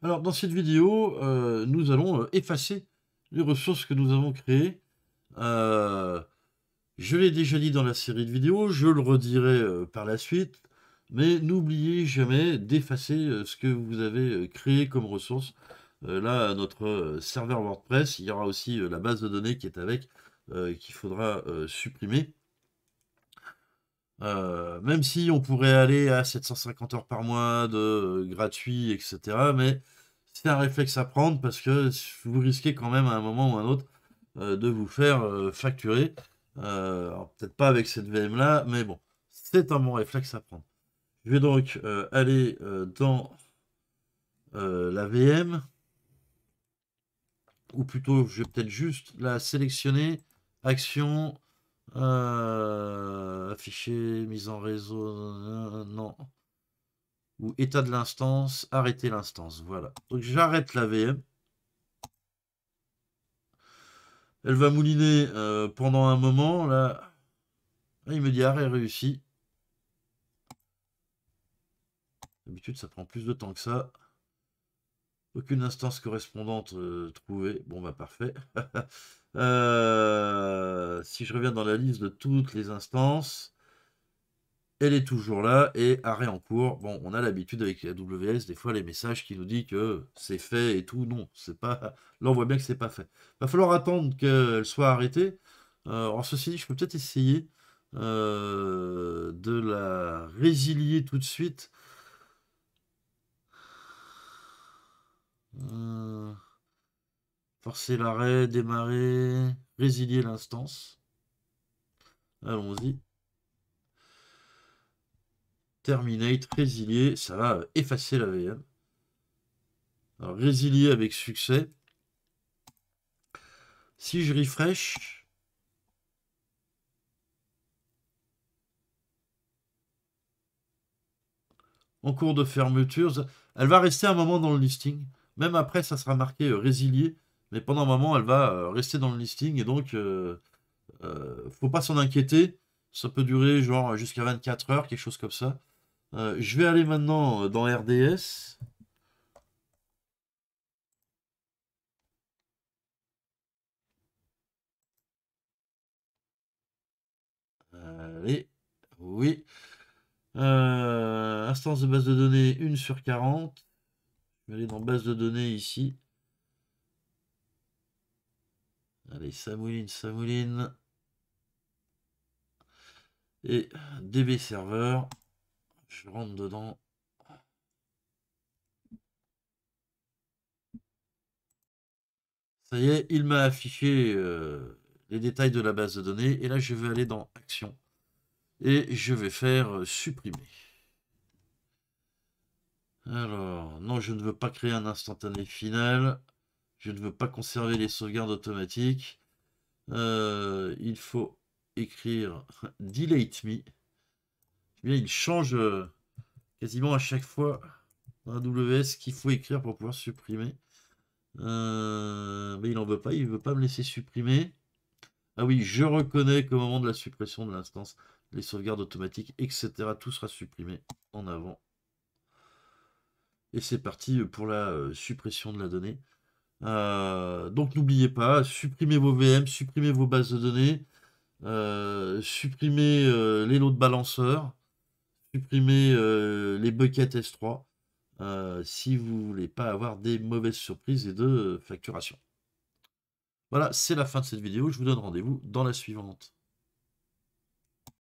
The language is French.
Alors, dans cette vidéo, nous allons effacer les ressources que nous avons créées. Euh, je l'ai déjà dit dans la série de vidéos, je le redirai par la suite, mais n'oubliez jamais d'effacer ce que vous avez créé comme ressources. Là, notre serveur WordPress, il y aura aussi la base de données qui est avec, qu'il faudra supprimer. Même si on pourrait aller à 750 heures par mois de gratuit, etc. Mais c'est un réflexe à prendre parce que vous risquez quand même à un moment ou à un autre de vous faire facturer. Alors peut-être pas avec cette VM-là, mais bon, c'est un bon réflexe à prendre. Je vais donc aller dans la VM, ou plutôt je vais peut-être juste la sélectionner, action, afficher, mise en réseau, non. Ou état de l'instance, arrêter l'instance. Voilà. Donc j'arrête la VM. Elle va mouliner pendant un moment. Là, il me dit arrêt réussi. D'habitude, ça prend plus de temps que ça. Aucune instance correspondante trouvée. Bon, bah parfait. Si je reviens dans la liste de toutes les instances, elle est toujours là et arrêt en cours. Bon, on a l'habitude avec AWS, des fois les messages qui nous disent que c'est fait et tout. Non, c'est pas. Là, on voit bien que c'est pas fait. Va falloir attendre qu'elle soit arrêtée. Alors, ceci dit, je peux peut-être essayer de la résilier tout de suite. Euh, Forcer l'arrêt, démarrer, résilier l'instance. Allons-y. Terminate, résilier, ça va effacer la VM. Alors, résilier avec succès. Si je refresh, en cours de fermeture, elle va rester un moment dans le listing. Même après, ça sera marqué résilier. Mais pendant un moment, elle va rester dans le listing. Et donc, faut pas s'en inquiéter. Ça peut durer genre jusqu'à 24 heures, quelque chose comme ça. Je vais aller maintenant dans RDS. Allez, oui. Instance de base de données 1 sur 40. Je vais aller dans base de données ici. Allez, ça mouline, ça mouline. Et DB serveur. Je rentre dedans. Ça y est, il m'a affiché les détails de la base de données. Et là, je vais aller dans Action. Et je vais faire supprimer. Alors, non, je ne veux pas créer un instantané final. Je ne veux pas conserver les sauvegardes automatiques. Il faut écrire delete me. Eh bien, il change quasiment à chaque fois dans AWS qu'il faut écrire pour pouvoir supprimer. Mais il n'en veut pas, il ne veut pas me laisser supprimer. Ah oui, je reconnais qu'au moment de la suppression de l'instance, les sauvegardes automatiques, etc., tout sera supprimé en avant. Et c'est parti pour la suppression de la donnée. Donc n'oubliez pas, supprimez vos VM, supprimez vos bases de données, supprimez les lots de balanceurs, supprimez les buckets S3, si vous ne voulez pas avoir des mauvaises surprises et de facturation. Voilà, c'est la fin de cette vidéo. Je vous donne rendez-vous dans la suivante.